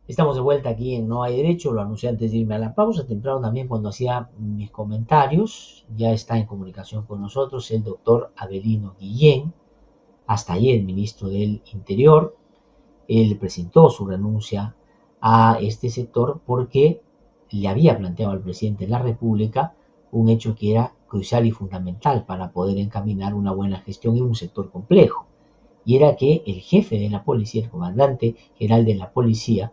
Estamos de vuelta aquí en No hay Derecho, lo anuncié antes de irme a la pausa, temprano también cuando hacía mis comentarios. Ya está en comunicación con nosotros el doctor Avelino Guillén, hasta ayer ministro del Interior. Él presentó su renuncia a este sector porque le había planteado al presidente de la República un hecho que era crucial y fundamental para poder encaminar una buena gestión en un sector complejo. Y era que el jefe de la policía, el comandante general de la policía,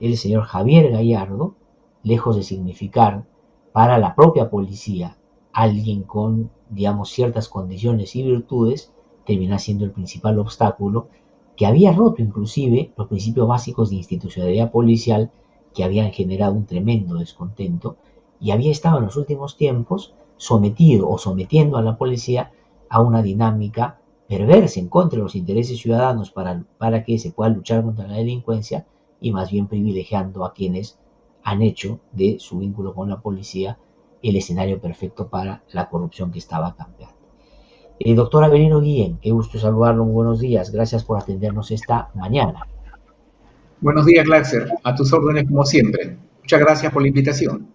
el señor Javier Gallardo, lejos de significar para la propia policía alguien con, digamos, ciertas condiciones y virtudes, termina siendo el principal obstáculo que había roto inclusive los principios básicos de institucionalidad policial que habían generado un tremendo descontento y había estado en los últimos tiempos sometido o sometiendo a la policía a una dinámica perversa en contra de los intereses ciudadanos para que se pueda luchar contra la delincuencia y más bien privilegiando a quienes han hecho de su vínculo con la policía el escenario perfecto para la corrupción que estaba campeando. Doctor Avelino Guillén, qué gusto saludarlo, muy buenos días, gracias por atendernos esta mañana. Buenos días, Glaxer. A tus órdenes como siempre. Muchas gracias por la invitación.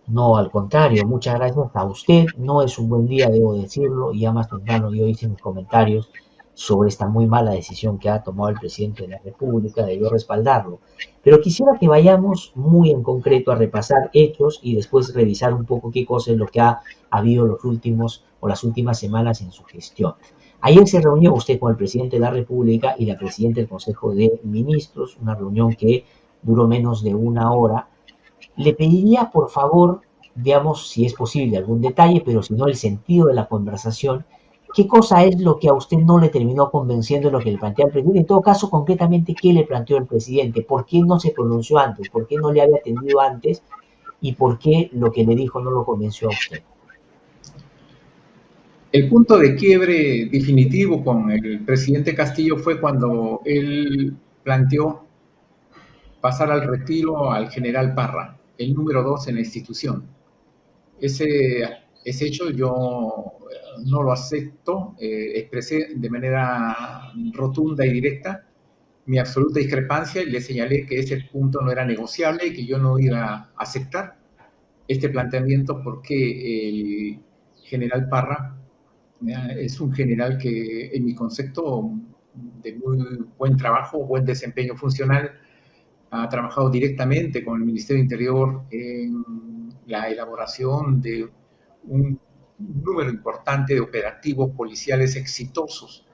No, al contrario, muchas gracias a usted. No es un buen día, debo decirlo, y ya más temprano yo hice mis comentarios sobre esta muy mala decisión que ha tomado el presidente de la República, debió respaldarlo. Pero quisiera que vayamos muy en concreto a repasar hechos y después revisar un poco qué cosa es lo que ha habido los últimos o las últimas semanas en su gestión. Ayer se reunió usted con el presidente de la República y la presidenta del Consejo de Ministros, una reunión que duró menos de una hora. Le pediría, por favor, veamos si es posible algún detalle, pero si no el sentido de la conversación, qué cosa es lo que a usted no le terminó convenciendo de lo que le plantea el presidente. En todo caso, concretamente, ¿qué le planteó el presidente? ¿Por qué no se pronunció antes? ¿Por qué no le había atendido antes? ¿Y por qué lo que le dijo no lo convenció a usted? El punto de quiebre definitivo con el presidente Castillo fue cuando él planteó pasar al retiro al general Parra, el número 2 en la institución. Ese hecho yo no lo acepto. Expresé de manera rotunda y directa mi absoluta discrepancia y le señalé que ese punto no era negociable y que yo no iba a aceptar este planteamiento porque el general Parra es un general que en mi concepto de muy buen trabajo, buen desempeño funcional, ha trabajado directamente con el Ministerio de Interior en la elaboración de un número importante de operativos policiales exitosos,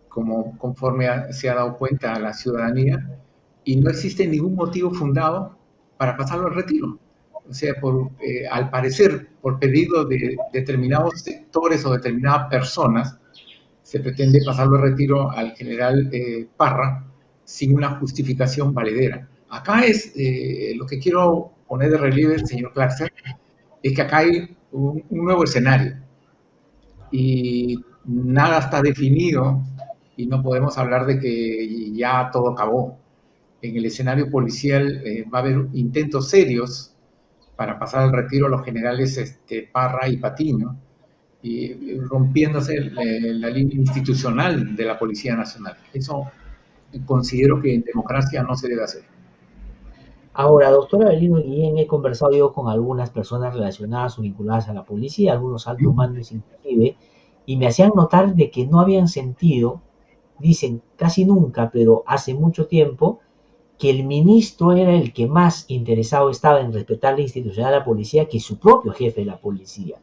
como conforme se ha dado cuenta a la ciudadanía, y no existe ningún motivo fundado para pasarlo al retiro. O sea, al parecer, por pedido de determinados sectores o determinadas personas, se pretende pasarlo al retiro al general Parra sin una justificación valedera. Acá es lo que quiero poner de relieve, señor Clarkson, es que acá hay un nuevo escenario y nada está definido y no podemos hablar de que ya todo acabó. En el escenario policial va a haber intentos serios para pasar al retiro a los generales Parra y Patiño, y rompiéndose la línea institucional de la Policía Nacional. Eso considero que en democracia no se debe hacer. Ahora, doctora Avelino Guillén, he conversado yo con algunas personas relacionadas o vinculadas a la policía, algunos altos mandos inclusive, y me hacían notar de que no habían sentido, dicen casi nunca, pero hace mucho tiempo, que el ministro era el que más interesado estaba en respetar la institucionalidad de la policía que su propio jefe de la policía.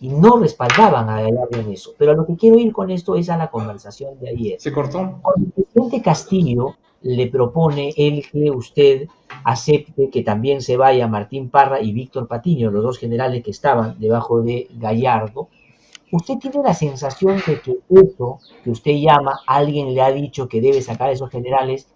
Y no respaldaban a Gallardo en eso. Pero a lo que quiero ir con esto es a la conversación de ayer. ¿Se cortó? Cuando el presidente Castillo le propone el que usted acepte que también se vaya Martín Parra y Víctor Patiño, los dos generales que estaban debajo de Gallardo, usted tiene la sensación de que eso que usted llama, alguien le ha dicho que debe sacar a esos generales,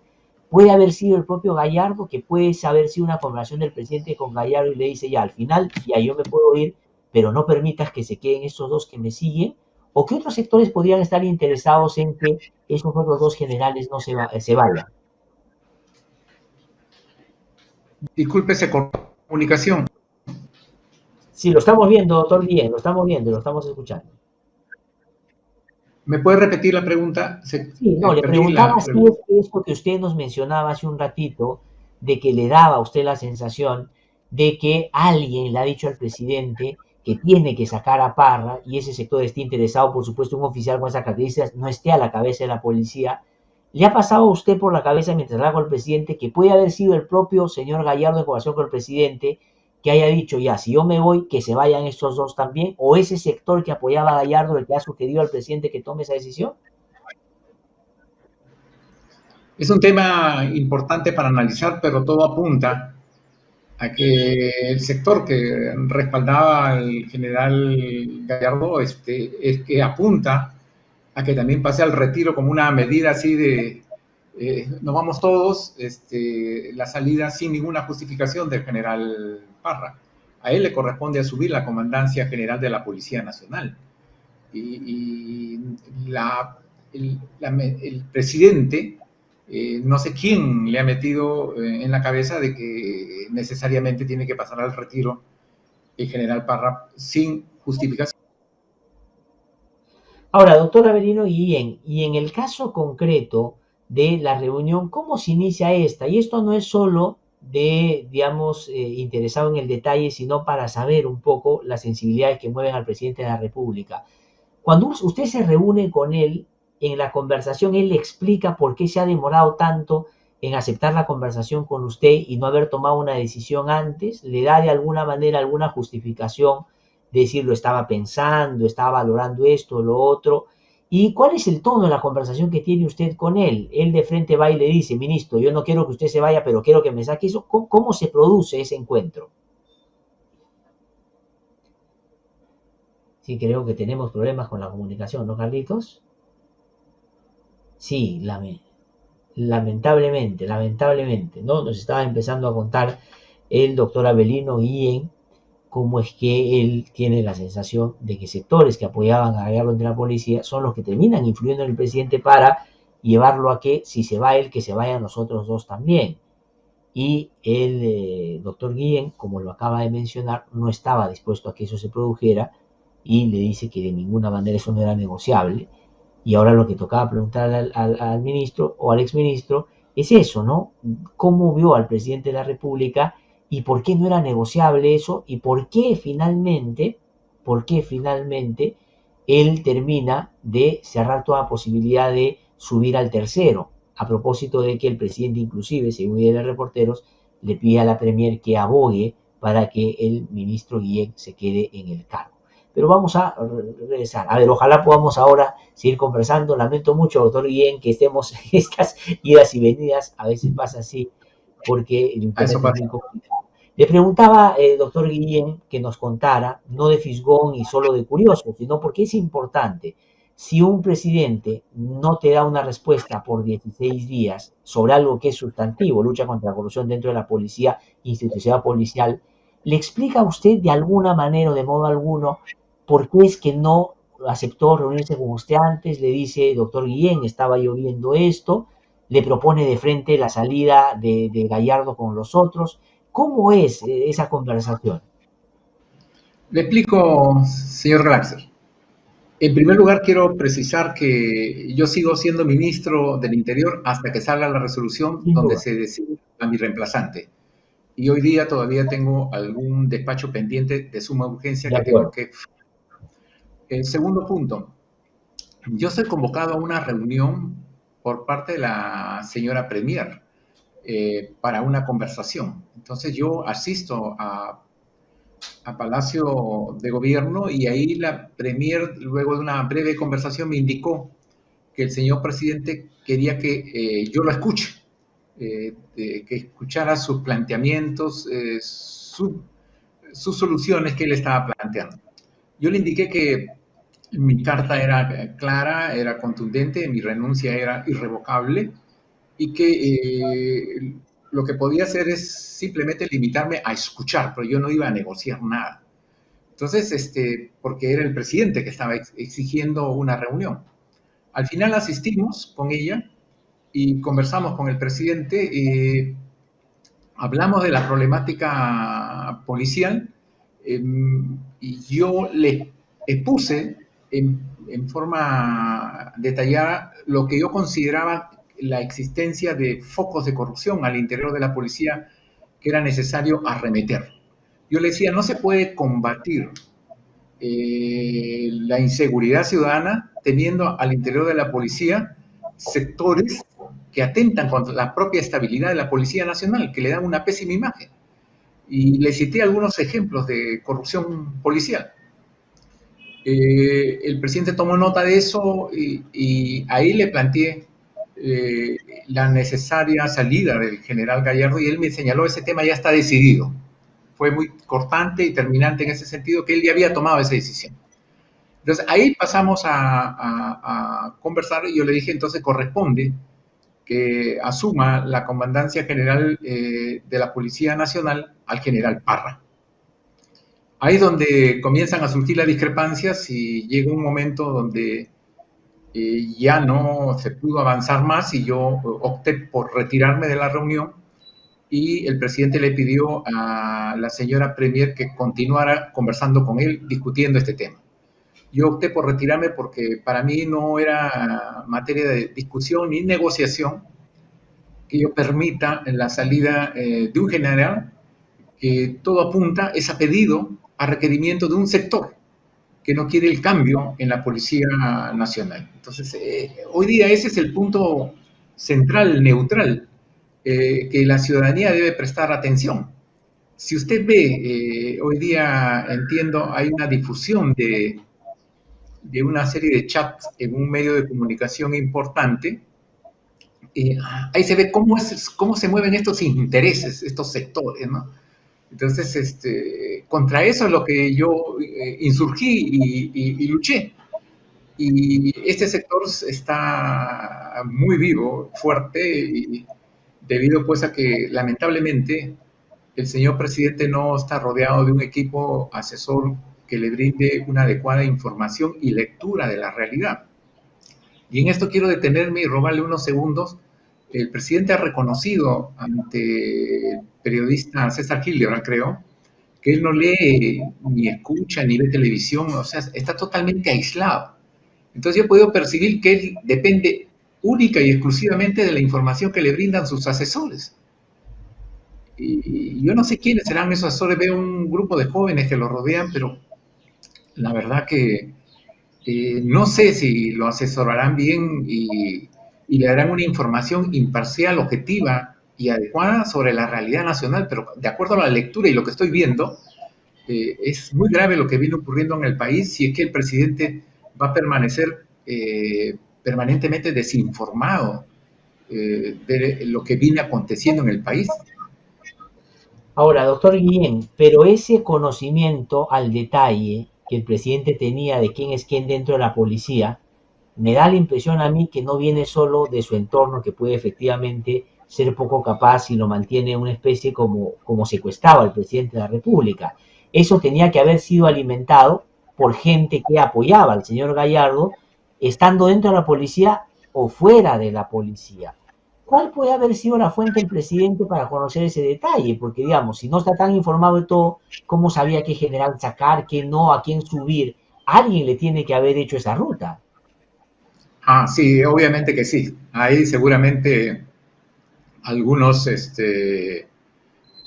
puede haber sido el propio Gallardo, que puede haber sido una conversación del presidente con Gallardo y le dice ya, al final, ya yo me puedo ir, pero no permitas que se queden estos dos que me siguen, o que otros sectores podrían estar interesados en que esos otros dos generales no se vayan. Disculpe, se cortó la comunicación. Sí, lo estamos viendo, doctor Guillén, lo estamos viendo, lo estamos escuchando. ¿Me puede repetir la pregunta? Sí, no, le Perdí preguntaba la si pregunta. es que esto que usted nos mencionaba hace un ratito, de que le daba a usted la sensación de que alguien le ha dicho al presidente que tiene que sacar a Parra y ese sector esté interesado, por supuesto, un oficial con esas características no esté a la cabeza de la policía? ¿Le ha pasado a usted por la cabeza mientras hablaba con el presidente que puede haber sido el propio señor Gallardo en conversación con el presidente que haya dicho, ya, si yo me voy, que se vayan estos dos también? ¿O ese sector que apoyaba a Gallardo el que ha sugerido al presidente que tome esa decisión? Es un tema importante para analizar, pero todo apunta a que el sector que respaldaba al general Gallardo es que apunta a que también pase al retiro como una medida así de nos vamos todos, la salida sin ninguna justificación del general Parra. A él le corresponde asumir la comandancia general de la Policía Nacional. Y el presidente, no sé quién le ha metido en la cabeza de que necesariamente tiene que pasar al retiro el general Parra sin justificación. Ahora, doctor Avelino Guillén, y en el caso concreto de la reunión, ¿cómo se inicia esta? Y esto no es solo de, digamos, interesado en el detalle, sino para saber un poco las sensibilidades que mueven al presidente de la República. Cuando usted se reúne con él, en la conversación, él le explica por qué se ha demorado tanto en aceptar la conversación con usted y no haber tomado una decisión antes, le da de alguna manera alguna justificación de decir lo estaba pensando, estaba valorando esto, lo otro. ¿Y cuál es el tono de la conversación que tiene usted con él? Él de frente va y le dice, ministro, yo no quiero que usted se vaya, pero quiero que me saque eso. ¿Cómo se produce ese encuentro? Sí, creo que tenemos problemas con la comunicación, ¿no, Carlitos? Sí, lamentablemente, ¿no? Nos estaba empezando a contar el doctor Avelino Guillén cómo es que él tiene la sensación de que sectores que apoyaban a Gallardo entre la policía son los que terminan influyendo en el presidente para llevarlo a que si se va él, que se vayan los otros dos también. Y el doctor Guillén, como lo acaba de mencionar, no estaba dispuesto a que eso se produjera y le dice que de ninguna manera eso no era negociable. Y ahora lo que tocaba preguntar al ministro o al exministro es eso, ¿no? ¿Cómo vio al presidente de la República y por qué no era negociable eso y por qué finalmente él termina de cerrar toda posibilidad de subir al tercero? A propósito de que el presidente, inclusive, según el reporteros, le pide a la Premier que abogue para que el ministro Guillén se quede en el cargo. Pero vamos a regresar. A ver, ojalá podamos ahora seguir conversando. Lamento mucho, doctor Guillén, que estemos en estas idas y venidas. A veces pasa así, porque el A internet eso es pasa. muy complicado. Le preguntaba, doctor Guillén, que nos contara, no de fisgón y solo de curioso, sino porque es importante. Si un presidente no te da una respuesta por 16 días sobre algo que es sustantivo, lucha contra la corrupción dentro de la policía, institucional policial, ¿le explica a usted de alguna manera o de modo alguno por qué es que no aceptó reunirse con usted antes? Le dice, doctor Guillén, estaba lloviendo esto, le propone de frente la salida de Gallardo con los otros. ¿Cómo es esa conversación? Le explico, señor Glaxer. En primer lugar, quiero precisar que yo sigo siendo ministro del Interior hasta que salga la resolución Sin donde duda. se decide a mi reemplazante. Y hoy día todavía tengo algún despacho pendiente de suma urgencia De que tengo acuerdo. que... El segundo punto, yo soy convocado a una reunión por parte de la señora Premier para una conversación. Entonces yo asisto a Palacio de Gobierno y ahí la Premier, luego de una breve conversación, me indicó que el señor presidente quería que yo lo escuche, que escuchara sus planteamientos, sus soluciones que él estaba planteando. Yo le indiqué que mi carta era clara, era contundente, mi renuncia era irrevocable y que lo que podía hacer es simplemente limitarme a escuchar, pero yo no iba a negociar nada. Entonces, porque era el presidente que estaba exigiendo una reunión. Al final asistimos con ella y conversamos con el presidente, hablamos de la problemática policial y yo le expuse en forma detallada lo que yo consideraba la existencia de focos de corrupción al interior de la policía que era necesario arremeter. Yo le decía, no se puede combatir la inseguridad ciudadana teniendo al interior de la policía sectores que atentan contra la propia estabilidad de la Policía Nacional, que le dan una pésima imagen. Y le cité algunos ejemplos de corrupción policial. El presidente tomó nota de eso y ahí le planteé la necesaria salida del general Gallardo y él me señaló, ese tema ya está decidido. Fue muy cortante y terminante en ese sentido, que él ya había tomado esa decisión. Entonces ahí pasamos a conversar y yo le dije, entonces corresponde que asuma la comandancia general de la Policía Nacional al general Parra. Ahí es donde comienzan a surgir las discrepancias y llega un momento donde ya no se pudo avanzar más y yo opté por retirarme de la reunión y el presidente le pidió a la señora Premier que continuara conversando con él, discutiendo este tema. Yo opté por retirarme porque para mí no era materia de discusión ni negociación que yo permita la salida de un general que todo apunta es a pedido, a requerimiento de un sector que no quiere el cambio en la Policía Nacional. Entonces, hoy día ese es el punto central, neutral, que la ciudadanía debe prestar atención. Si usted ve, hoy día entiendo, hay una difusión de una serie de chats en un medio de comunicación importante. Ahí se ve cómo se mueven estos intereses, estos sectores, ¿no? Entonces, contra eso es lo que yo insurgí y luché. Y este sector está muy vivo, fuerte, y debido pues a que lamentablemente el señor presidente no está rodeado de un equipo asesor que le brinde una adecuada información y lectura de la realidad. Y en esto quiero detenerme y robarle unos segundos. El presidente ha reconocido ante el periodista César Hildebrand, creo, que él no lee, ni escucha, ni ve televisión, o sea, está totalmente aislado. Entonces yo he podido percibir que él depende única y exclusivamente de la información que le brindan sus asesores. Y yo no sé quiénes serán esos asesores, veo un grupo de jóvenes que lo rodean, pero la verdad que no sé si lo asesorarán bien y le darán una información imparcial, objetiva y adecuada sobre la realidad nacional, pero de acuerdo a la lectura y lo que estoy viendo, es muy grave lo que viene ocurriendo en el país si es que el presidente va a permanecer permanentemente desinformado de lo que viene aconteciendo en el país. Ahora, doctor Guillén, pero ese conocimiento al detalle que el presidente tenía de quién es quién dentro de la policía, me da la impresión a mí que no viene solo de su entorno, que puede efectivamente ser poco capaz y lo mantiene una especie como secuestrado al presidente de la República. Eso tenía que haber sido alimentado por gente que apoyaba al señor Gallardo, estando dentro de la policía o fuera de la policía. ¿Cuál puede haber sido la fuente del presidente para conocer ese detalle? Porque, digamos, si no está tan informado de todo, ¿cómo sabía qué general sacar, qué no, a quién subir? Alguien le tiene que haber hecho esa ruta. Ah, sí, obviamente que sí. Ahí seguramente algunos ex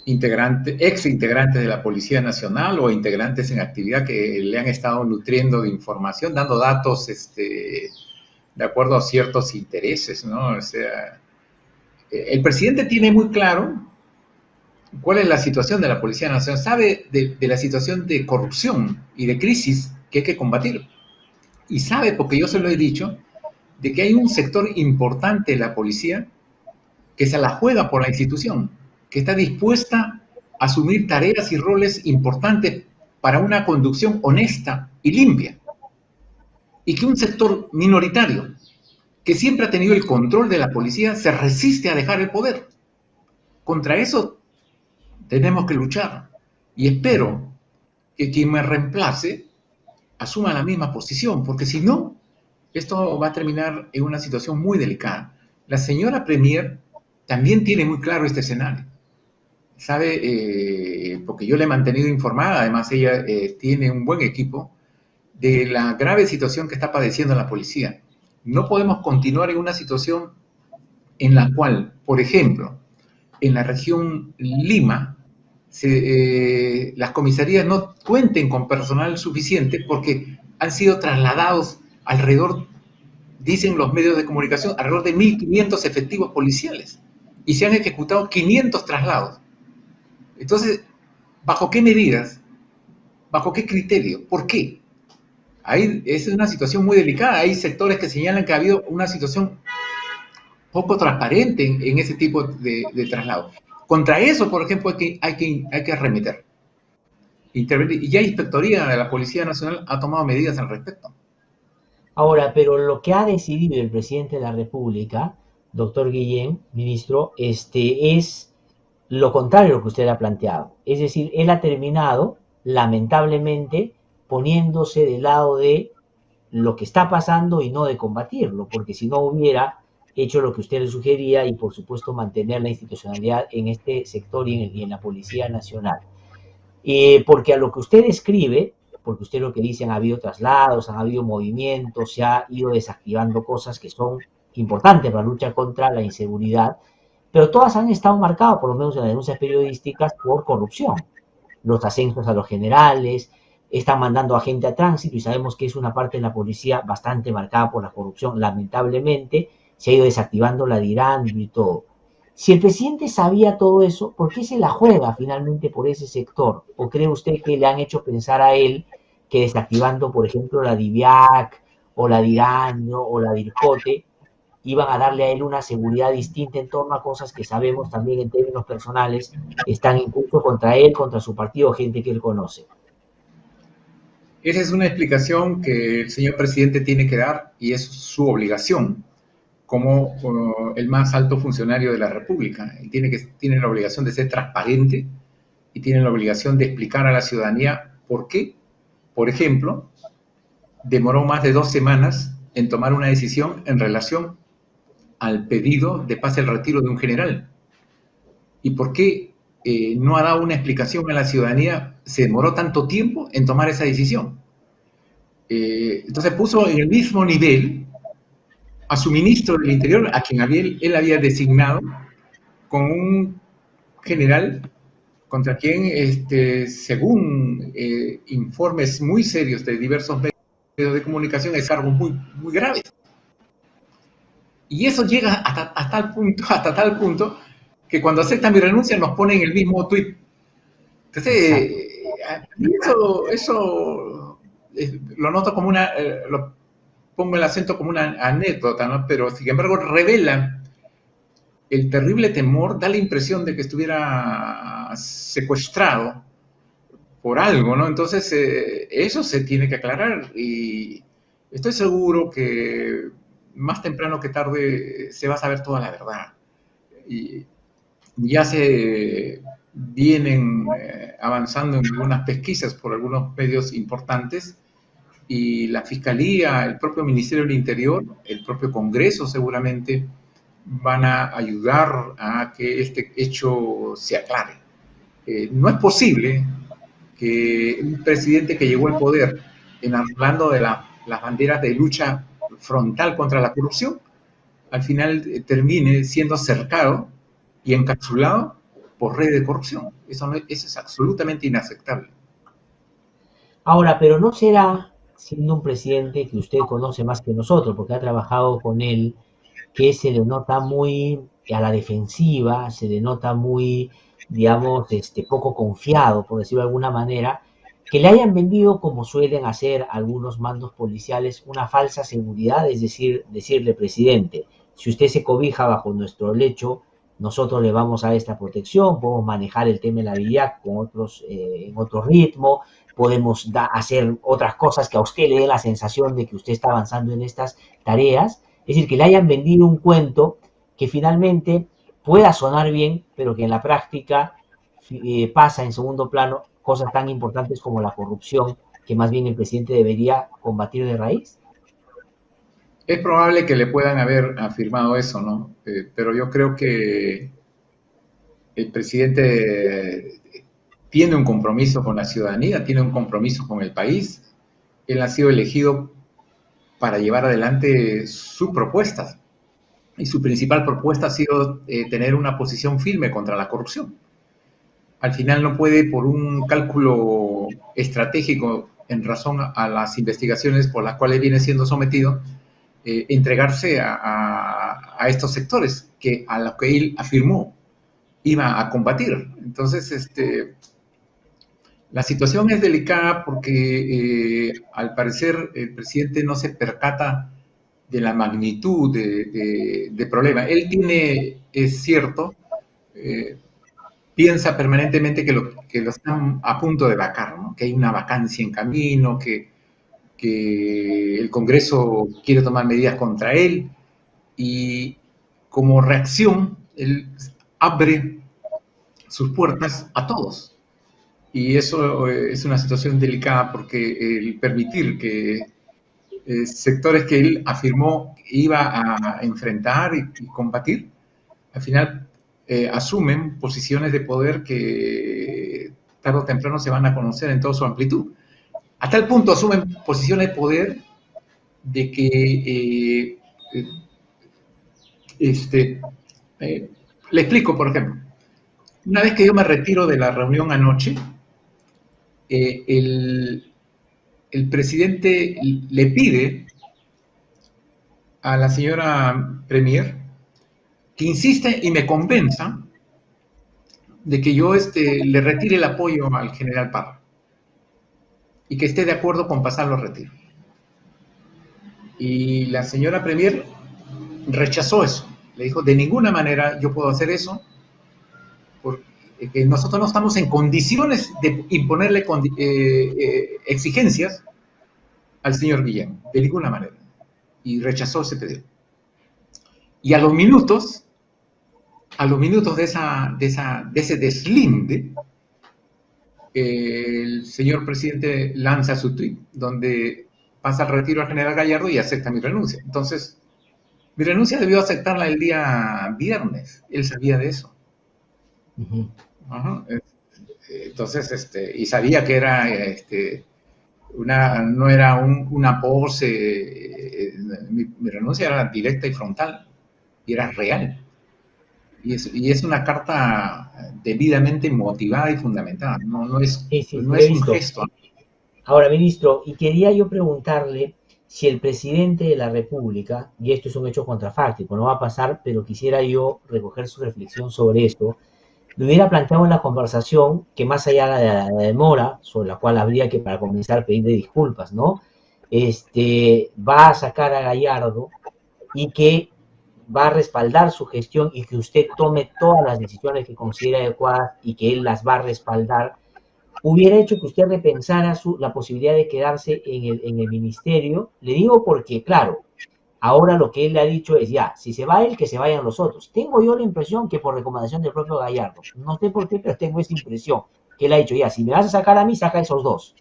integrantes de la Policía Nacional o integrantes en actividad que le han estado nutriendo de información, dando datos de acuerdo a ciertos intereses, ¿no? O sea, el presidente tiene muy claro cuál es la situación de la Policía Nacional, sabe de la situación de corrupción y de crisis que hay que combatir. Y sabe, porque yo se lo he dicho, de que hay un sector importante de la policía que se la juega por la institución, que está dispuesta a asumir tareas y roles importantes para una conducción honesta y limpia. Y que un sector minoritario, que siempre ha tenido el control de la policía, se resiste a dejar el poder. Contra eso tenemos que luchar. Y espero que quien me reemplace asuma la misma posición, porque si no, esto va a terminar en una situación muy delicada. La señora Premier también tiene muy claro este escenario. Sabe, porque yo le he mantenido informada, además ella tiene un buen equipo, de la grave situación que está padeciendo la policía. No podemos continuar en una situación en la cual, por ejemplo, en la región Lima, las comisarías no cuenten con personal suficiente porque han sido trasladados alrededor, dicen los medios de comunicación, alrededor de 1.500 efectivos policiales y se han ejecutado 500 traslados. Entonces, ¿bajo qué medidas? ¿Bajo qué criterio? ¿Por qué? Ahí es una situación muy delicada. Hay sectores que señalan que ha habido una situación poco transparente en ese tipo de traslado. Contra eso, por ejemplo, hay que arremeter, intervenir. Y ya la Inspectoría de la Policía Nacional ha tomado medidas al respecto. Ahora, pero lo que ha decidido el presidente de la República, doctor Guillén, ministro, es lo contrario a lo que usted ha planteado. Es decir, él ha terminado, lamentablemente, poniéndose del lado de lo que está pasando y no de combatirlo, porque si no hubiera hecho lo que usted le sugería y, por supuesto, mantener la institucionalidad en este sector y en la Policía Nacional. Porque a lo que usted escribe, porque usted lo que dice, han habido traslados, han habido movimientos, se ha ido desactivando cosas que son importantes para la lucha contra la inseguridad, pero todas han estado marcadas, por lo menos en las denuncias periodísticas, por corrupción. Los ascensos a los generales, están mandando a gente a tránsito y sabemos que es una parte de la policía bastante marcada por la corrupción. Lamentablemente se ha ido desactivando la DIRAN y todo. Si el presidente sabía todo eso, ¿por qué se la juega finalmente por ese sector? ¿O cree usted que le han hecho pensar a él que desactivando, por ejemplo, la DIVIAC o la DIRAN, ¿no?, o la DIRCOTE, iban a darle a él una seguridad distinta en torno a cosas que sabemos también en términos personales están incluso contra él, contra su partido, gente que él conoce? Esa es una explicación que el señor presidente tiene que dar y es su obligación como el más alto funcionario de la República. Él tiene la obligación de ser transparente y tiene la obligación de explicar a la ciudadanía por qué, por ejemplo, demoró más de 2 semanas en tomar una decisión en relación al pedido de pase al retiro de un general. ¿Y por qué no ha dado una explicación a la ciudadanía? Se demoró tanto tiempo en tomar esa decisión. Entonces puso en el mismo nivel a su ministro del Interior, a quien él había designado, con un general contra quien, según informes muy serios de diversos medios de comunicación, es algo muy, muy grave. Y eso llega hasta tal punto que cuando acepta mi renuncia nos pone en el mismo tuit. Entonces, eso lo noto como lo pongo el acento como una anécdota, ¿no? Pero sin embargo revela el terrible temor, da la impresión de que estuviera secuestrado por algo, ¿no? Entonces, eso se tiene que aclarar y estoy seguro que más temprano que tarde se va a saber toda la verdad. Y ya se vienen avanzando en algunas pesquisas por algunos medios importantes y la Fiscalía, el propio Ministerio del Interior, el propio Congreso seguramente van a ayudar a que este hecho se aclare. No es posible que un presidente que llegó al poder hablando de las banderas de lucha frontal contra la corrupción, al final termine siendo cercado y encapsulado por redes de corrupción. Eso es absolutamente inaceptable. Ahora, pero no será, siendo un presidente que usted conoce más que nosotros, porque ha trabajado con él, que se le nota muy a la defensiva, se le nota muy, digamos, poco confiado, por decirlo de alguna manera, que le hayan vendido, como suelen hacer algunos mandos policiales, una falsa seguridad, es decir, decirle, presidente, si usted se cobija bajo nuestro lecho, nosotros le vamos a dar esta protección, podemos manejar el tema de la vida con en otro ritmo, podemos hacer otras cosas que a usted le dé la sensación de que usted está avanzando en estas tareas. Es decir, que le hayan vendido un cuento que finalmente pueda sonar bien, pero que en la práctica pasa en segundo plano cosas tan importantes como la corrupción, que más bien el presidente debería combatir de raíz. Es probable que le puedan haber afirmado eso, ¿no? Pero yo creo que el presidente tiene un compromiso con la ciudadanía, tiene un compromiso con el país. Él ha sido elegido para llevar adelante sus propuestas. y su principal propuesta ha sido tener una posición firme contra la corrupción. Al final no puede, por un cálculo estratégico en razón a las investigaciones por las cuales viene siendo sometido, entregarse a estos sectores a los que él afirmó iba a combatir. Entonces, la situación es delicada porque al parecer el presidente no se percata de la magnitud de problema. Él tiene, es cierto, piensa permanentemente que lo están a punto de vacar, ¿no? Que hay una vacancia en camino, que el Congreso quiere tomar medidas contra él y como reacción él abre sus puertas a todos. Y eso es una situación delicada porque el permitir que sectores que él afirmó iba a enfrentar y combatir, al final asumen posiciones de poder que tarde o temprano se van a conocer en toda su amplitud. A tal punto asumen posiciones de poder de que le explico, por ejemplo, una vez que yo me retiro de la reunión anoche, eh, el, el presidente le pide a la señora Premier que insiste y me convenza de que yo le retire el apoyo al general Parra y que esté de acuerdo con pasar los retiros. Y la señora Premier rechazó eso. Le dijo, de ninguna manera yo puedo hacer eso, porque nosotros no estamos en condiciones de imponerle exigencias al señor Guillén, de ninguna manera. Y rechazó ese pedido. Y a los minutos de ese deslinde, el señor presidente lanza su tweet, donde pasa el retiro al general Gallardo y acepta mi renuncia. Entonces, mi renuncia debió aceptarla el día viernes. Él sabía de eso. Uh-huh. Ajá. Entonces, y sabía que era no era una pose. Mi renuncia era directa y frontal, y era real. Y es una carta debidamente motivada y fundamentada. No es un gesto. Ahora, ministro, y quería yo preguntarle si el presidente de la República, y esto es un hecho contrafáctico, no va a pasar, pero quisiera yo recoger su reflexión sobre esto, le hubiera planteado en la conversación que más allá de la demora, sobre la cual habría que para comenzar pedirle disculpas, ¿no? Va a sacar a Gallardo y que va a respaldar su gestión y que usted tome todas las decisiones que considere adecuadas y que él las va a respaldar, hubiera hecho que usted repensara la posibilidad de quedarse en el ministerio. Le digo porque, claro, ahora lo que él le ha dicho es ya, si se va él, que se vayan los otros. Tengo yo la impresión que por recomendación del propio Gallardo, no sé por qué, pero tengo esa impresión, que él ha dicho ya, si me vas a sacar a mí, saca a esos dos.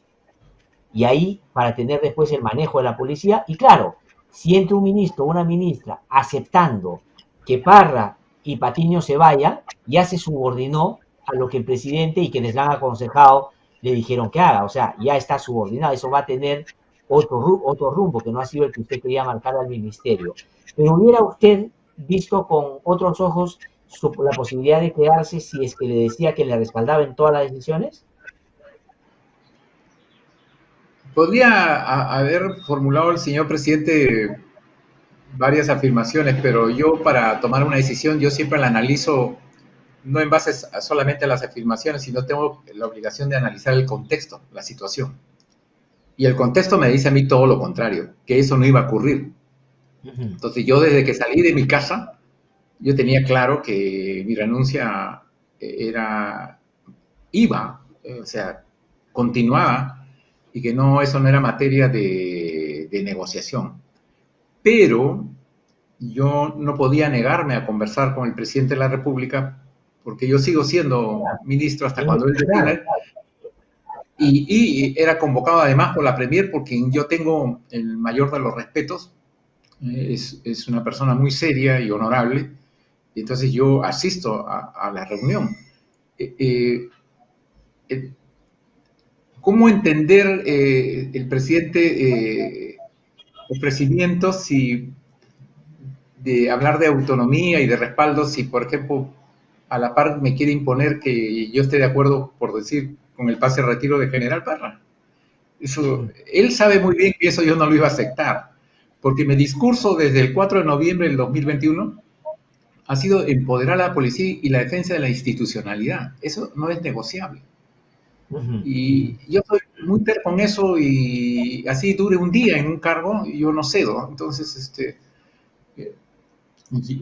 Y ahí, para tener después el manejo de la policía, y claro, si entra un ministro o una ministra aceptando que Parra y Patiño se vayan, ya se subordinó a lo que el presidente y quienes le han aconsejado le dijeron que haga. O sea, ya está subordinado. Eso va a tener otro rumbo que no ha sido el que usted quería marcar al ministerio. Pero hubiera usted visto con otros ojos la posibilidad de quedarse si es que le decía que le respaldaba en todas las decisiones. Podría haber formulado el señor presidente varias afirmaciones, pero yo para tomar una decisión, yo siempre la analizo no en base solamente a las afirmaciones, sino tengo la obligación de analizar el contexto, la situación. Y el contexto me dice a mí todo lo contrario, que eso no iba a ocurrir. Entonces yo desde que salí de mi casa, yo tenía claro que mi renuncia continuaba, y que eso no era materia de negociación. Pero yo no podía negarme a conversar con el presidente de la República, porque yo sigo siendo ministro hasta cuando él decida, y era convocado además por la Premier, por quien yo tengo el mayor de los respetos. Es una persona muy seria y honorable, y entonces yo asisto a la reunión. ¿Cómo entender el presidente ofrecimientos si de hablar de autonomía y de respaldo si, por ejemplo, a la par me quiere imponer que yo esté de acuerdo, por decir, con el pase a retiro de General Parra. Eso, él sabe muy bien que eso yo no lo iba a aceptar, porque mi discurso desde el 4 de noviembre del 2021 ha sido empoderar a la policía y la defensa de la institucionalidad. Eso no es negociable. Y yo soy muy terco en eso y así dure un día en un cargo, yo no cedo. Entonces,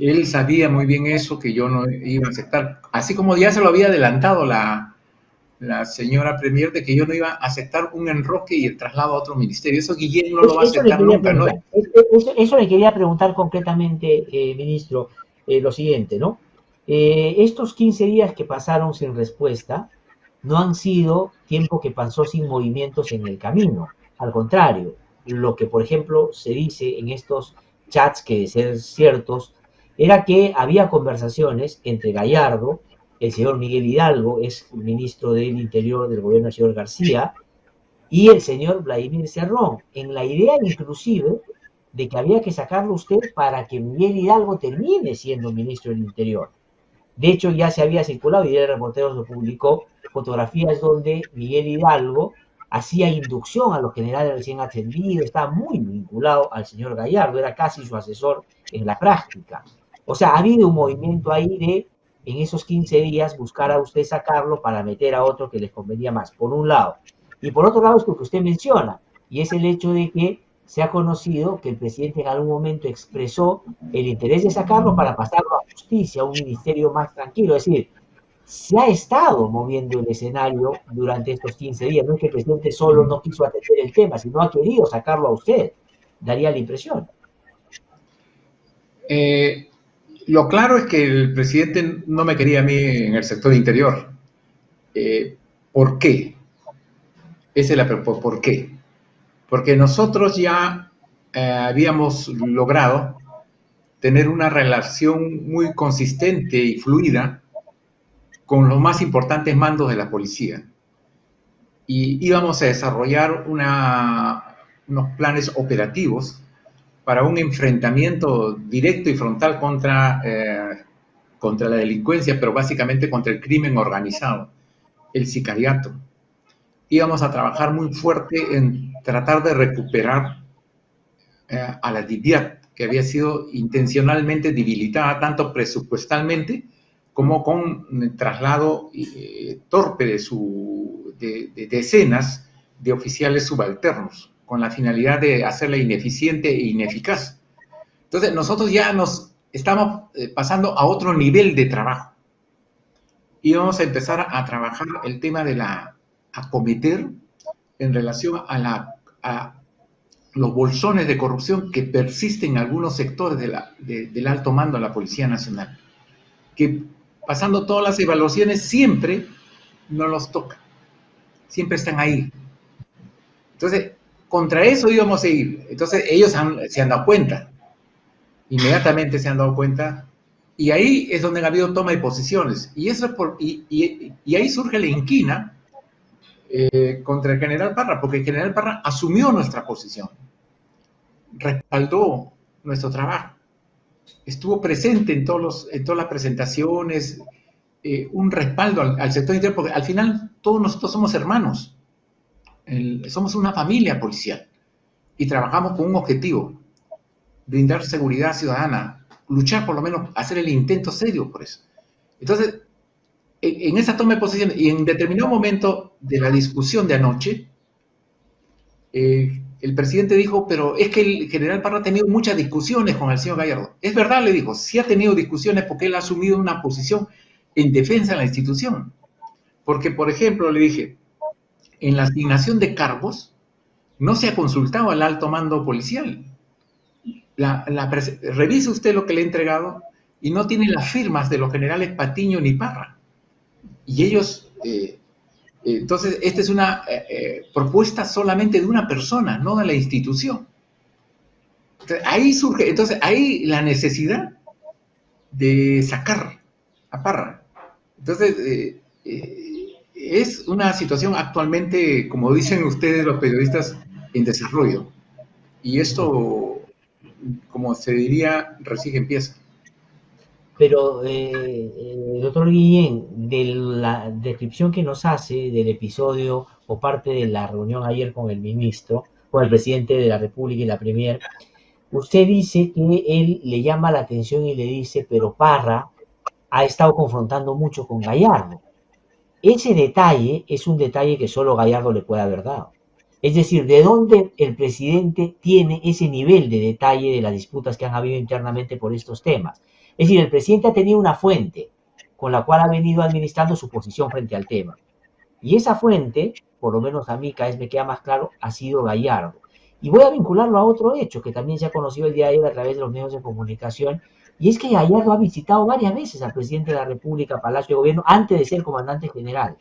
él sabía muy bien eso, que yo no iba a aceptar. Así como ya se lo había adelantado la señora Premier de que yo no iba a aceptar un enroque y el traslado a otro ministerio. Eso Guillén no lo va a Eso le aceptar quería nunca, ¿no? preguntar. Eso le quería preguntar concretamente, ministro, lo siguiente, ¿no? Estos 15 días que pasaron sin respuesta no han sido tiempo que pasó sin movimientos en el camino. Al contrario, lo que, por ejemplo, se dice en estos chats que de ser ciertos, era que había conversaciones entre Gallardo, el señor Miguel Hidalgo, es ministro del Interior del gobierno del señor García, y el señor Vladimir Cerrón, en la idea inclusive de que había que sacarlo usted para que Miguel Hidalgo termine siendo ministro del Interior. De hecho, ya se había circulado, y el reportero lo publicó, fotografías donde Miguel Hidalgo hacía inducción a los generales recién ascendidos, estaba muy vinculado al señor Gallardo, era casi su asesor en la práctica. O sea, ha habido un movimiento ahí de, en esos 15 días, buscar a usted sacarlo para meter a otro que les convenía más, por un lado. Y por otro lado es lo que usted menciona, y es el hecho de que se ha conocido que el presidente en algún momento expresó el interés de sacarlo para pasarlo a justicia, a un ministerio más tranquilo. Es decir, se ha estado moviendo el escenario durante estos 15 días. No es que el presidente solo no quiso atender el tema, sino ha querido sacarlo a usted. Daría la impresión. Lo claro es que el presidente no me quería a mí en el sector interior. ¿Por qué? Esa es la pregunta, ¿por qué? Porque nosotros ya habíamos logrado tener una relación muy consistente y fluida con los más importantes mandos de la policía. Y íbamos a desarrollar unos planes operativos para un enfrentamiento directo y frontal contra la delincuencia, pero básicamente contra el crimen organizado, el sicariato. Íbamos a trabajar muy fuerte en tratar de recuperar a la DIVIAT, que había sido intencionalmente debilitada tanto presupuestalmente como con traslado torpe de decenas de oficiales subalternos, con la finalidad de hacerla ineficiente e ineficaz. Entonces, nosotros ya nos estamos pasando a otro nivel de trabajo. Y vamos a empezar a trabajar el tema de la acometer en relación a los bolsones de corrupción que persisten en algunos sectores del alto mando de la Policía Nacional, que pasando todas las evaluaciones siempre no los toca, siempre están ahí. Entonces, contra eso íbamos a ir. Entonces, ellos se han dado cuenta, inmediatamente se han dado cuenta, y ahí es donde ha habido toma de posiciones. Y, eso y ahí surge la inquina contra el general Parra, porque el general Parra asumió nuestra posición, respaldó nuestro trabajo, estuvo presente en todas las presentaciones, un respaldo al sector interior, porque al final todos nosotros somos hermanos, somos una familia policial y trabajamos con un objetivo: brindar seguridad ciudadana, luchar, por lo menos hacer el intento serio por eso. Entonces, en esa toma de posición y en determinado momento de la discusión de anoche, el presidente dijo, pero es que el general Parra ha tenido muchas discusiones con el señor Gallardo. Es verdad, le dijo, sí ha tenido discusiones porque él ha asumido una posición en defensa de la institución. Porque, por ejemplo, le dije, en la asignación de cargos no se ha consultado al alto mando policial. Revise usted lo que le he entregado y no tiene las firmas de los generales Patiño ni Parra. Y ellos... entonces, esta es una propuesta solamente de una persona, no de la institución. Entonces, ahí surge, ahí la necesidad de sacar a Parra. Entonces, es una situación actualmente, como dicen ustedes los periodistas, en desarrollo. Y esto como se diría, recién empieza. Pero, doctor Guillén, de la descripción que nos hace del episodio o parte de la reunión ayer con el ministro, con el presidente de la República y la Premier, usted dice que él le llama la atención y le dice, pero Parra ha estado confrontando mucho con Gallardo. Ese detalle es un detalle que solo Gallardo le puede haber dado. Es decir, ¿de dónde el presidente tiene ese nivel de detalle de las disputas que han habido internamente por estos temas? Es decir, el presidente ha tenido una fuente con la cual ha venido administrando su posición frente al tema. Y esa fuente, por lo menos a mí cada vez me queda más claro, ha sido Gallardo. Y voy a vincularlo a otro hecho que también se ha conocido el día de ayer a través de los medios de comunicación, y es que Gallardo ha visitado varias veces al presidente de la República, Palacio de Gobierno, antes de ser comandante general,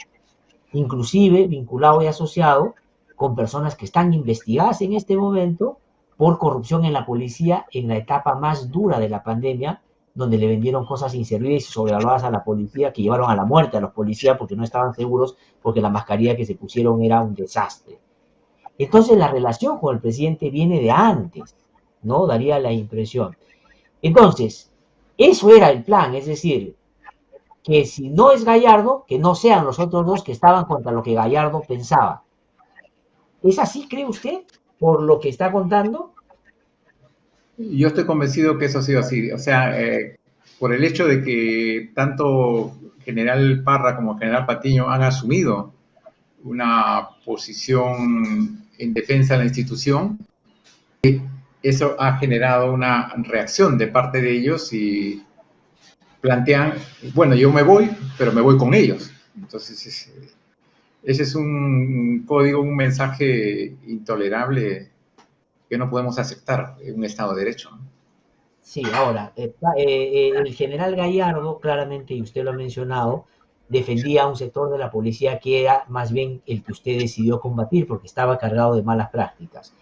inclusive vinculado y asociado con personas que están investigadas en este momento por corrupción en la policía en la etapa más dura de la pandemia, donde le vendieron cosas inservibles y sobrevaluadas a la policía, que llevaron a la muerte a los policías porque no estaban seguros, porque la mascarilla que se pusieron era un desastre. Entonces la relación con el presidente viene de antes, ¿no? Daría la impresión. Entonces, eso era el plan, es decir, que si no es Gallardo, que no sean los otros dos que estaban contra lo que Gallardo pensaba. ¿Es así, cree usted, por lo que está contando? Yo estoy convencido que eso ha sido así. O sea, por el hecho de que tanto General Parra como General Patiño han asumido una posición en defensa de la institución, eso ha generado una reacción de parte de ellos y plantean, bueno, yo me voy, pero me voy con ellos. Entonces, ese es un código, un mensaje intolerable que no podemos aceptar en un Estado de Derecho. Sí, ahora, el general Gallardo, claramente, y usted lo ha mencionado, defendía a un sector de la policía que era más bien el que usted decidió combatir porque estaba cargado de malas prácticas.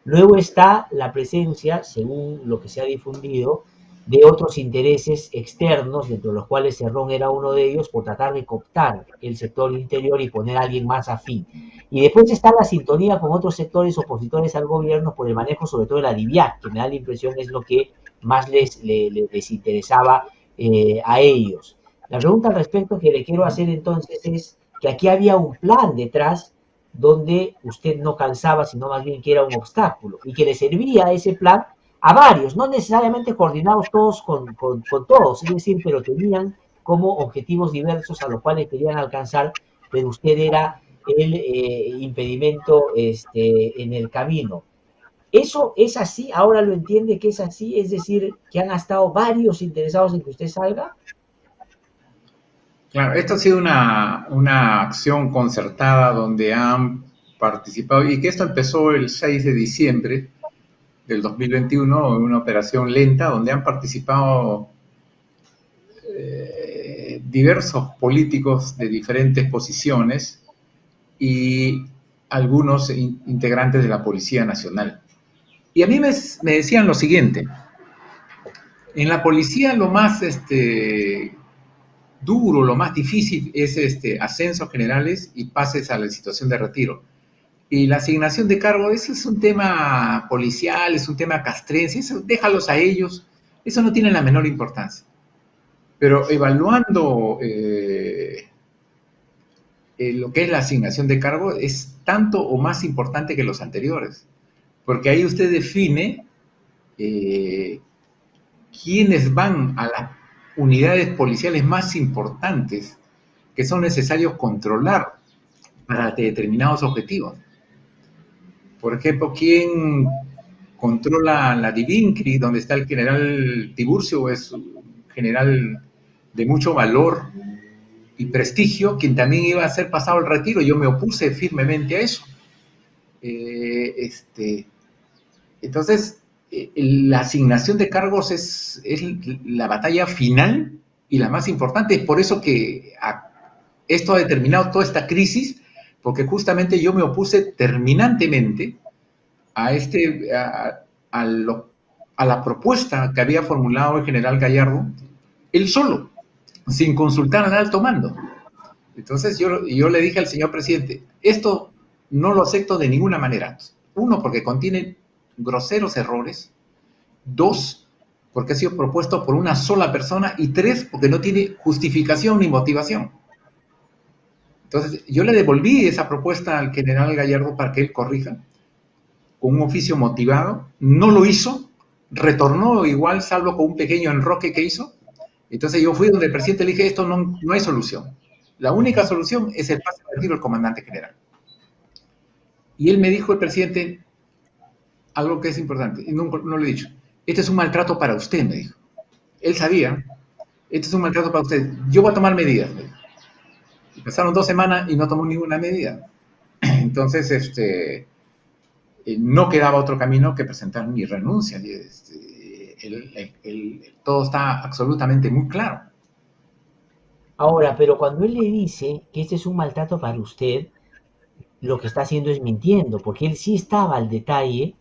Luego está la presencia, según lo que se ha difundido, de otros intereses externos, dentro de los cuales Cerrón era uno de ellos, por tratar de cooptar el sector interior y poner a alguien más afín. Y después está la sintonía con otros sectores opositores al gobierno por el manejo sobre todo de la DIVIAC, que me da la impresión es lo que más les interesaba a ellos. La pregunta al respecto que le quiero hacer entonces es que aquí había un plan detrás donde usted no calzaba, sino más bien que era un obstáculo y que le servía ese plan a varios, no necesariamente coordinados todos con todos, es decir, pero tenían como objetivos diversos a los cuales querían alcanzar, pero usted era el impedimento en el camino. Eso es así, ahora lo entiende que es así, es decir, que han estado varios interesados en que usted salga. Claro, esto ha sido una acción concertada donde han participado, y que esto empezó el 6 de diciembre del 2021, en una operación lenta donde han participado diversos políticos de diferentes posiciones y algunos integrantes de la Policía Nacional. Y a mí me decían lo siguiente: en la policía lo más duro, lo más difícil es ascensos generales y pases a la situación de retiro. Y la asignación de cargo, eso es un tema policial, es un tema castrense, eso déjalos a ellos, eso no tiene la menor importancia. Pero evaluando lo que es la asignación de cargo es tanto o más importante que los anteriores, porque ahí usted define quiénes van a las unidades policiales más importantes que son necesarios controlar para determinados objetivos. Por ejemplo, ¿quién controla la Divincri, donde está el general Tiburcio? Es un general de mucho valor y prestigio, quien también iba a ser pasado al retiro. Yo me opuse firmemente a eso. Entonces, la asignación de cargos es la batalla final y la más importante. Es por eso que esto ha determinado toda esta crisis, porque justamente yo me opuse terminantemente a, a la propuesta que había formulado el general Gallardo, él solo, sin consultar al alto mando. Entonces yo le dije al señor presidente, esto no lo acepto de ninguna manera. Uno, porque contiene groseros errores, 2, porque ha sido propuesto por una sola persona, y 3, porque no tiene justificación ni motivación. Entonces, yo le devolví esa propuesta al general Gallardo para que él corrija, con un oficio motivado. No lo hizo, retornó igual, salvo con un pequeño enroque que hizo. Entonces yo fui donde el presidente le dije, esto no hay solución. La única solución es el pase al retiro del comandante general. Y él me dijo, el presidente, algo que es importante, y no le he dicho, este es un maltrato para usted, me dijo. Él sabía, este es un maltrato para usted, yo voy a tomar medidas, me dijo. Y pasaron 2 semanas y no tomó ninguna medida. Entonces, no quedaba otro camino que presentar mi renuncia. Todo está absolutamente muy claro. Ahora, pero cuando él le dice que este es un maltrato para usted, lo que está haciendo es mintiendo, porque él sí estaba al detalle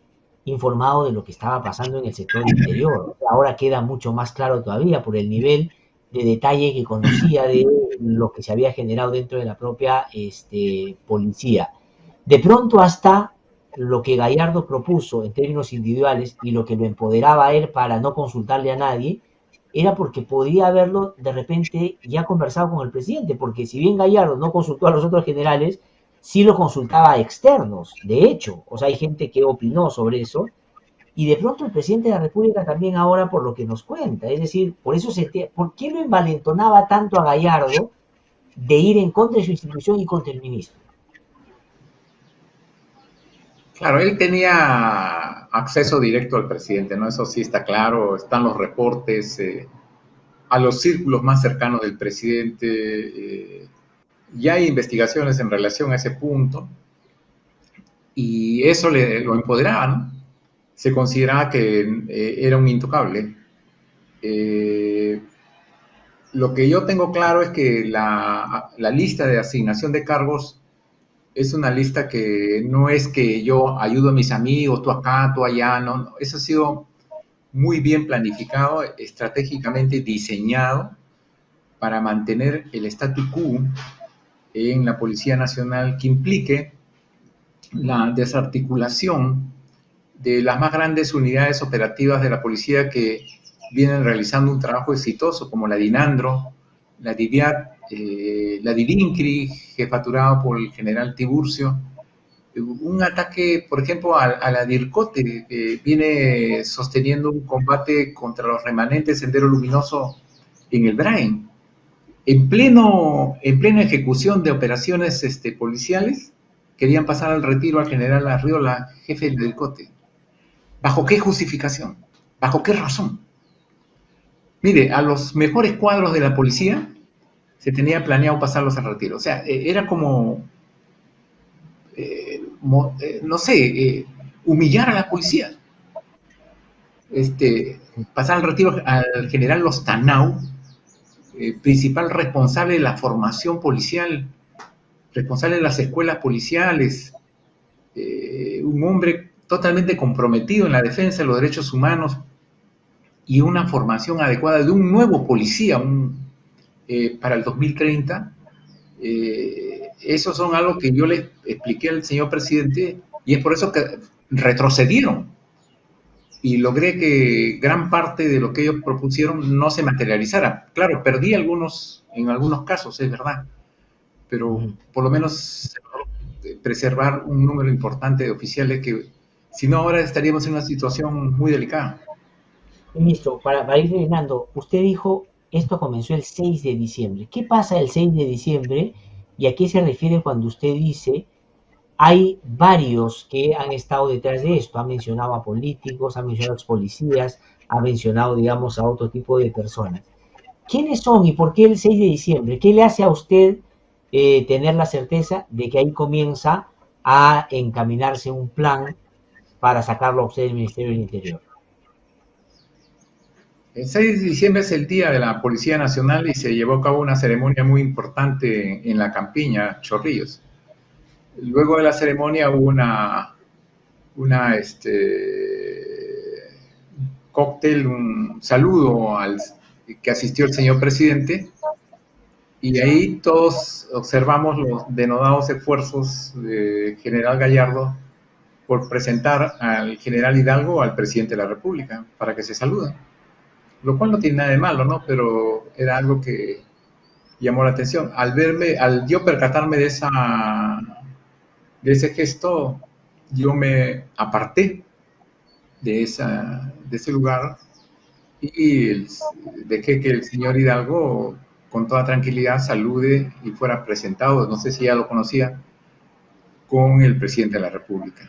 informado de lo que estaba pasando en el sector interior. Ahora queda mucho más claro todavía por el nivel de detalle que conocía de lo que se había generado dentro de la propia policía. De pronto hasta lo que Gallardo propuso en términos individuales y lo que lo empoderaba a él para no consultarle a nadie, era porque podía haberlo de repente ya conversado con el presidente, porque si bien Gallardo no consultó a los otros generales, sí lo consultaba a externos, de hecho, o sea, hay gente que opinó sobre eso, y de pronto el presidente de la República también ahora por lo que nos cuenta, es decir, ¿por qué lo envalentonaba tanto a Gallardo de ir en contra de su institución y contra el ministro? Claro, él tenía acceso directo al presidente, ¿no? Eso sí está claro, están los reportes a los círculos más cercanos del presidente. Ya hay investigaciones en relación a ese punto y eso lo empoderaba, ¿no? Se consideraba que era un intocable. Lo que yo tengo claro es que la lista de asignación de cargos es una lista que no es que yo ayudo a mis amigos, tú acá, tú allá, no, eso ha sido muy bien planificado, estratégicamente diseñado para mantener el statu quo en la Policía Nacional, que implique la desarticulación de las más grandes unidades operativas de la policía que vienen realizando un trabajo exitoso, como la DINANDRO, la DIVIAT, la DIVINCRI, jefaturado por el general Tiburcio. Un ataque, por ejemplo, a la DIRCOTE, que viene sosteniendo un combate contra los remanentes Sendero Luminoso en el Brain. En plena ejecución de operaciones policiales, querían pasar al retiro al general Arriola, jefe del DIRCOTE. ¿Bajo qué justificación? ¿Bajo qué razón? Mire, a los mejores cuadros de la policía se tenía planeado pasarlos al retiro. O sea, era como, no sé, humillar a la policía. Pasar al retiro al general Lostanau, principal responsable de la formación policial, responsable de las escuelas policiales, un hombre totalmente comprometido en la defensa de los derechos humanos y una formación adecuada de un nuevo policía para el 2030. Esos son algo que yo le expliqué al señor presidente y es por eso que retrocedieron y logré que gran parte de lo que ellos propusieron no se materializara. Claro, perdí en algunos casos, es verdad, pero por lo menos preservar un número importante de oficiales que, si no, ahora estaríamos en una situación muy delicada. Ministro, para ir terminando, usted dijo, esto comenzó el 6 de diciembre. ¿Qué pasa el 6 de diciembre y a qué se refiere cuando usted dice hay varios que han estado detrás de esto? Ha mencionado a políticos, ha mencionado a los policías, ha mencionado, digamos, a otro tipo de personas. ¿Quiénes son y por qué el 6 de diciembre? ¿Qué le hace a usted tener la certeza de que ahí comienza a encaminarse un plan para sacarlo a usted del Ministerio del Interior? El 6 de diciembre es el Día de la Policía Nacional y se llevó a cabo una ceremonia muy importante en la campiña, Chorrillos. Luego de la ceremonia hubo cóctel, un saludo que asistió el señor presidente, y ahí todos observamos los denodados esfuerzos de general Gallardo por presentar al general Hidalgo al presidente de la República para que se saluden. Lo cual no tiene nada de malo, ¿no? Pero era algo que llamó la atención. Al yo percatarme de ese gesto, yo me aparté de ese lugar y dejé que el señor Hidalgo con toda tranquilidad salude y fuera presentado, no sé si ya lo conocía, con el presidente de la República.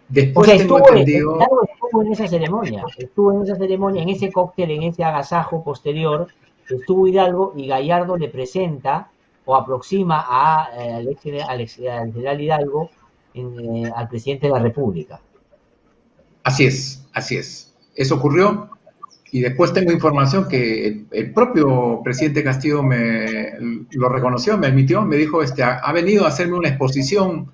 O sea, Después tengo entendido... estuvo en esa ceremonia, en ese cóctel, en ese agasajo posterior, estuvo Hidalgo y Gallardo le presenta o aproxima al general Hidalgo al presidente de la República. Así es, así es. Eso ocurrió y después tengo información que el propio presidente Castillo lo reconoció, me admitió, me dijo, ha venido a hacerme una exposición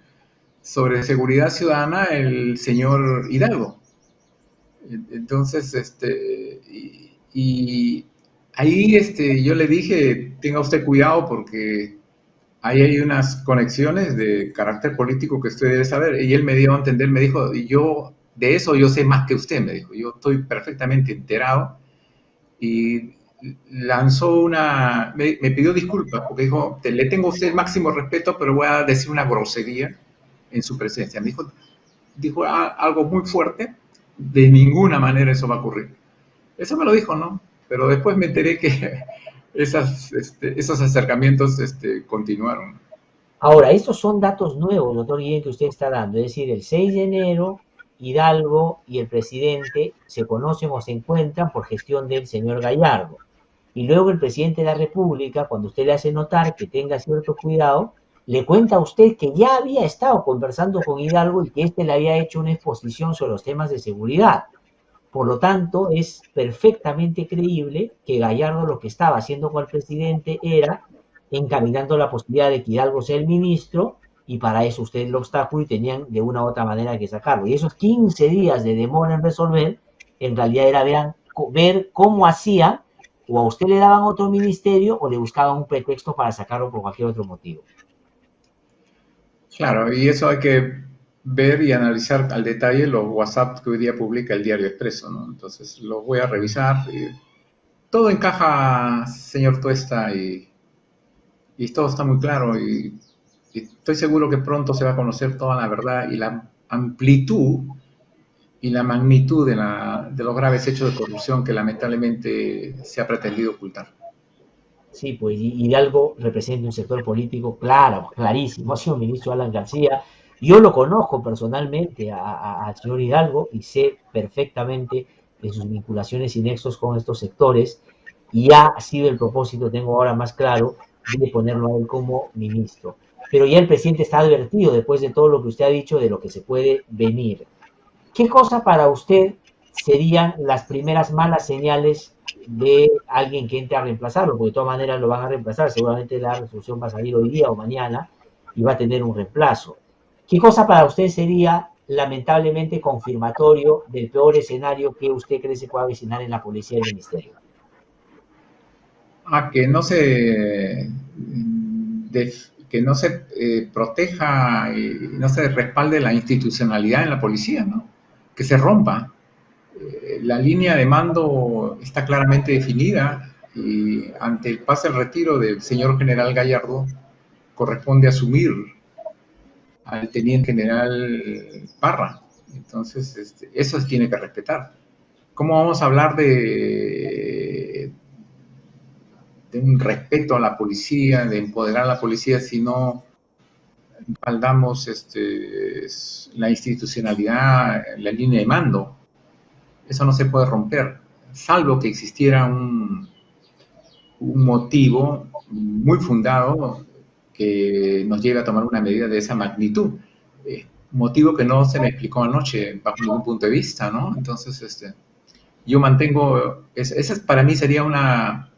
sobre seguridad ciudadana el señor Hidalgo. Entonces, y ahí yo le dije, tenga usted cuidado porque ahí hay unas conexiones de carácter político que usted debe saber. Y él me dio a entender, me dijo, de eso yo sé más que usted, me dijo, yo estoy perfectamente enterado. Y lanzó me pidió disculpas porque dijo, le tengo a usted el máximo respeto, pero voy a decir una grosería en su presencia. Me dijo algo muy fuerte, de ninguna manera eso va a ocurrir. Eso me lo dijo, ¿no? Pero después me enteré que esos acercamientos continuaron. Ahora, estos son datos nuevos, doctor Guillén, que usted está dando. Es decir, el 6 de enero, Hidalgo y el presidente se conocen o se encuentran por gestión del señor Gallardo. Y luego el presidente de la República, cuando usted le hace notar que tenga cierto cuidado, le cuenta a usted que ya había estado conversando con Hidalgo y que éste le había hecho una exposición sobre los temas de seguridad. Por lo tanto, es perfectamente creíble que Gallardo lo que estaba haciendo con el presidente era encaminando la posibilidad de que Hidalgo sea el ministro, y para eso usted lo obstáculo y tenían de una u otra manera que sacarlo. Y esos 15 días de demora en resolver, en realidad era ver cómo hacían, o a usted le daban otro ministerio o le buscaban un pretexto para sacarlo por cualquier otro motivo. Claro, y eso hay que ver y analizar al detalle los WhatsApp que hoy día publica el Diario Expreso, ¿no? Entonces los voy a revisar. Todo encaja, señor Tuesta, y todo está muy claro y estoy seguro que pronto se va a conocer toda la verdad y la amplitud y la magnitud de los graves hechos de corrupción que lamentablemente se ha pretendido ocultar. Sí, pues Hidalgo representa un sector político claro, clarísimo. Ha sido ministro Alan García. Yo lo conozco personalmente al señor Hidalgo y sé perfectamente de sus vinculaciones y nexos con estos sectores. Y ha sido el propósito, tengo ahora más claro, de ponerlo a él como ministro. Pero ya el presidente está advertido, después de todo lo que usted ha dicho, de lo que se puede venir. ¿Qué cosa para usted serían las primeras malas señales de alguien que entre a reemplazarlo? Porque de todas maneras lo van a reemplazar, seguramente la resolución va a salir hoy día o mañana y va a tener un reemplazo. ¿Qué cosa para usted sería lamentablemente confirmatorio del peor escenario que usted cree se pueda avecinar en la policía y el ministerio? Que no se, que no se proteja y no se respalde la institucionalidad en la policía, ¿no? Que se rompa. La línea de mando está claramente definida y ante el pase al retiro del señor general Gallardo corresponde asumir al teniente general Parra. Entonces, eso se tiene que respetar. ¿Cómo vamos a hablar de un respeto a la policía, de empoderar a la policía si no respaldamos la institucionalidad, la línea de mando? Eso no se puede romper, salvo que existiera un motivo muy fundado que nos lleve a tomar una medida de esa magnitud. Motivo que no se me explicó anoche bajo ningún punto de vista, ¿no? Entonces, yo mantengo, esa para mí sería una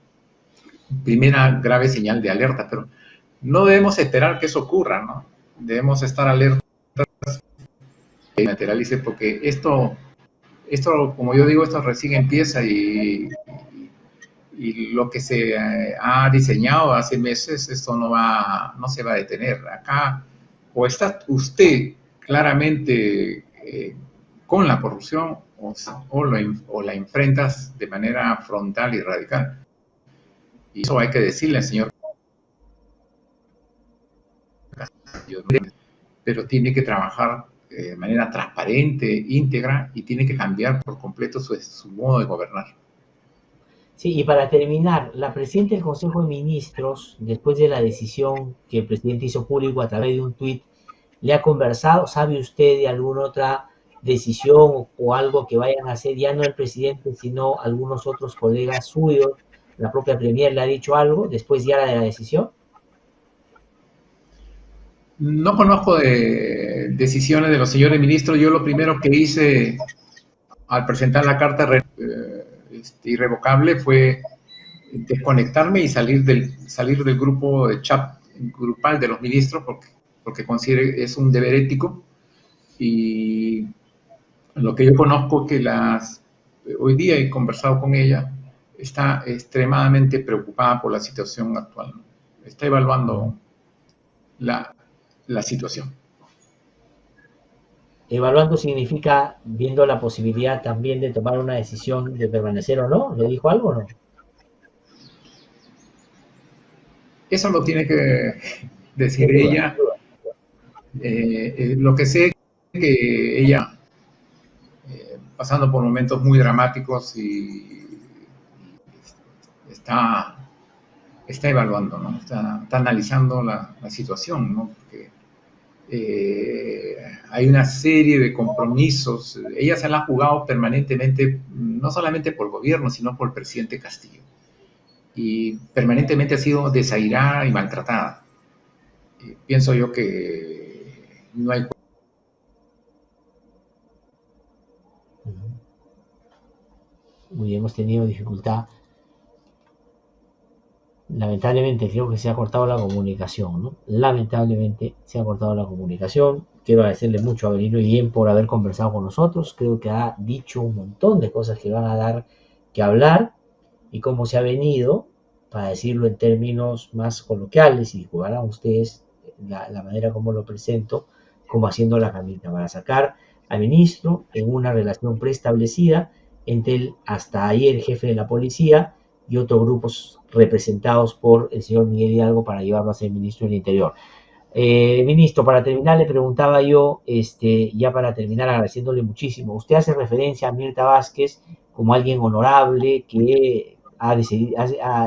primera grave señal de alerta, pero no debemos esperar que eso ocurra, ¿no? Debemos estar alertas y materialice, porque esto, como yo digo, esto recién empieza y lo que se ha diseñado hace meses, esto no se va a detener. Acá, o está usted claramente con la corrupción o la enfrentas de manera frontal y radical. Y eso hay que decirle al señor Castillo, pero tiene que trabajar de manera transparente, íntegra, y tiene que cambiar por completo su modo de gobernar. Sí, y para terminar, la presidenta del Consejo de Ministros, después de la decisión que el presidente hizo público a través de un tuit, ¿le ha conversado? ¿Sabe usted de alguna otra decisión o algo que vayan a hacer? Ya no el presidente, sino algunos otros colegas suyos. La propia Premier le ha dicho algo después ya de la decisión. No conozco de decisiones de los señores ministros. Yo lo primero que hice al presentar la carta irrevocable fue desconectarme y salir del grupo de chat grupal de los ministros, porque considero es un deber ético. Y lo que yo conozco que hoy día he conversado con ella, está extremadamente preocupada por la situación actual, ¿no? Está evaluando la situación. Evaluando significa viendo la posibilidad también de tomar una decisión de permanecer o no. ¿Le dijo algo o no? Eso lo tiene que decir ella. Lo que sé es que ella, pasando por momentos muy dramáticos, y está evaluando, ¿no? Está analizando la situación, ¿no? Porque hay una serie de compromisos. Ella se la ha jugado permanentemente, no solamente por el gobierno, sino por el presidente Castillo. Y permanentemente ha sido desairada y maltratada. Pienso yo que no hay... Muy hemos tenido dificultad. Lamentablemente creo que se ha cortado la comunicación, ¿no? Lamentablemente se ha cortado la comunicación. Quiero agradecerle mucho a Avelino Guillén por haber conversado con nosotros. Creo que ha dicho un montón de cosas que van a dar que hablar, y cómo se ha venido, para decirlo en términos más coloquiales, y jugarán ustedes la manera como lo presento, como haciendo la camita para sacar al ministro en una relación preestablecida entre el hasta ayer jefe de la policía y otros grupos representados por el señor Miguel Hidalgo para llevarlo a ser ministro del Interior. Ministro, para terminar, le preguntaba yo, ya para terminar, agradeciéndole muchísimo, usted hace referencia a Mirta Vázquez como alguien honorable que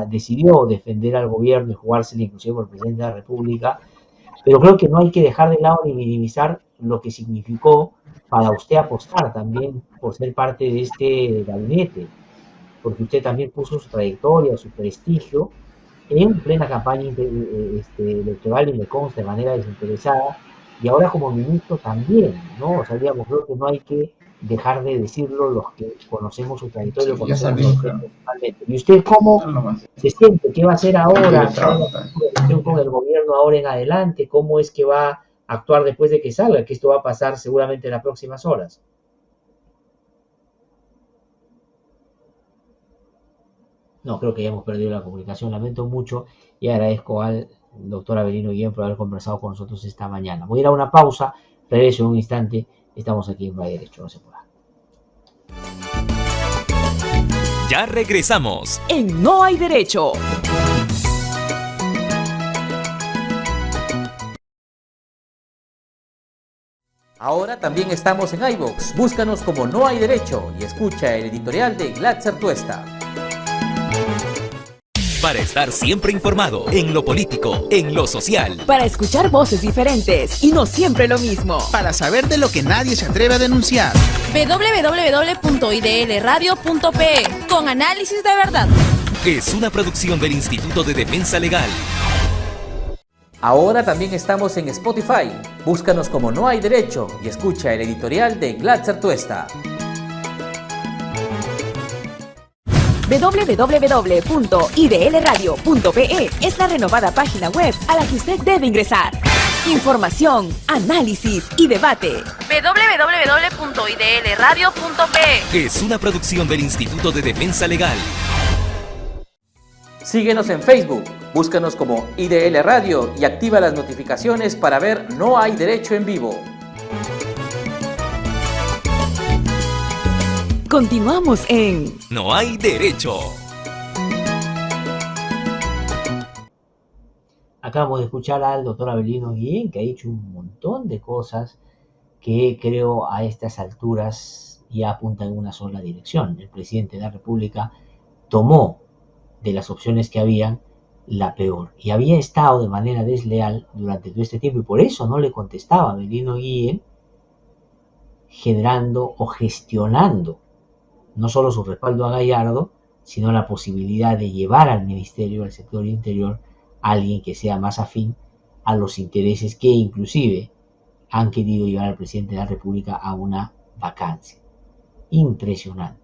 decidió defender al gobierno y jugársela inclusive por el presidente de la República, pero creo que no hay que dejar de lado ni minimizar lo que significó para usted apostar también por ser parte de este gabinete, porque usted también puso su trayectoria, su prestigio en plena campaña electoral, y me consta de manera desinteresada, y ahora como ministro también, ¿no? O sea, digamos, creo que no hay que dejar de decirlo los que conocemos su trayectoria, Sí, conocemos personalmente. ¿Y usted cómo se siente? ¿Qué va a hacer ahora con el gobierno ahora en adelante? ¿Cómo es que va a actuar después de que salga? Que esto va a pasar seguramente en las próximas horas. No, creo que ya hemos perdido la comunicación, lamento mucho, y agradezco al doctor Avelino Guillén por haber conversado con nosotros esta mañana. Voy a ir a una pausa, regreso en un instante, estamos aquí en No Hay Derecho, no se pueda. Ya regresamos en No Hay Derecho. Ahora también estamos en iVoox. Búscanos como No Hay Derecho y escucha el editorial de Glatzer Tuesta. Para estar siempre informado en lo político, en lo social. Para escuchar voces diferentes y no siempre lo mismo. Para saber de lo que nadie se atreve a denunciar. www.idlradio.pe, con análisis de verdad. Es una producción del Instituto de Defensa Legal. Ahora también estamos en Spotify. Búscanos como No Hay Derecho y escucha el editorial de Glatzer Tuesta. www.idlradio.pe es la renovada página web a la que usted debe ingresar. Información, análisis y debate. www.idlradio.pe Es una producción del Instituto de Defensa Legal. Síguenos en Facebook, búscanos como IDL Radio y activa las notificaciones para ver No Hay Derecho en vivo. Continuamos en No hay derecho. Acabamos de escuchar al doctor Avelino Guillén, que ha dicho un montón de cosas que creo a estas alturas ya apuntan en una sola dirección. El presidente de la República tomó de las opciones que habían la peor y había estado de manera desleal durante todo este tiempo y por eso no le contestaba a Avelino Guillén, generando o gestionando no solo su respaldo a Gallardo, sino la posibilidad de llevar al ministerio, al sector interior, a alguien que sea más afín a los intereses que inclusive han querido llevar al presidente de la República a una vacancia. Impresionante.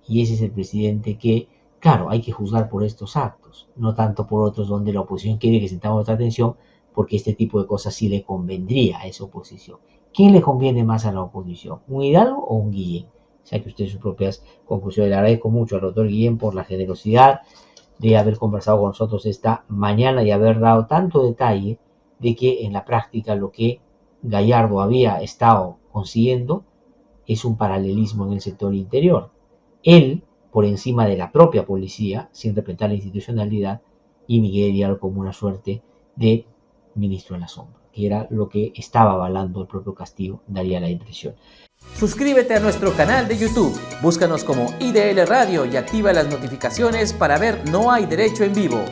Y ese es el presidente que, claro, hay que juzgar por estos actos, no tanto por otros donde la oposición quiere que sentamos nuestra atención, porque este tipo de cosas sí le convendría a esa oposición. ¿Quién le conviene más a la oposición? ¿Un Hidalgo o un Guillén? Saque usted sus propias conclusiones. Le agradezco mucho al doctor Guillén por la generosidad de haber conversado con nosotros esta mañana y haber dado tanto detalle de que en la práctica lo que Gallardo había estado consiguiendo es un paralelismo en el sector interior. Él, por encima de la propia policía, sin respetar la institucionalidad, y Miguel Hidalgo como una suerte de ministro en la sombra, que era lo que estaba avalando el propio Castillo, daría la impresión. Suscríbete a nuestro canal de YouTube, búscanos como IDL Radio y activa las notificaciones para ver No hay derecho en vivo.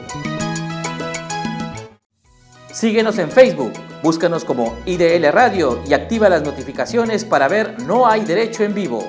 Síguenos en Facebook, búscanos como IDL Radio y activa las notificaciones para ver No hay derecho en vivo.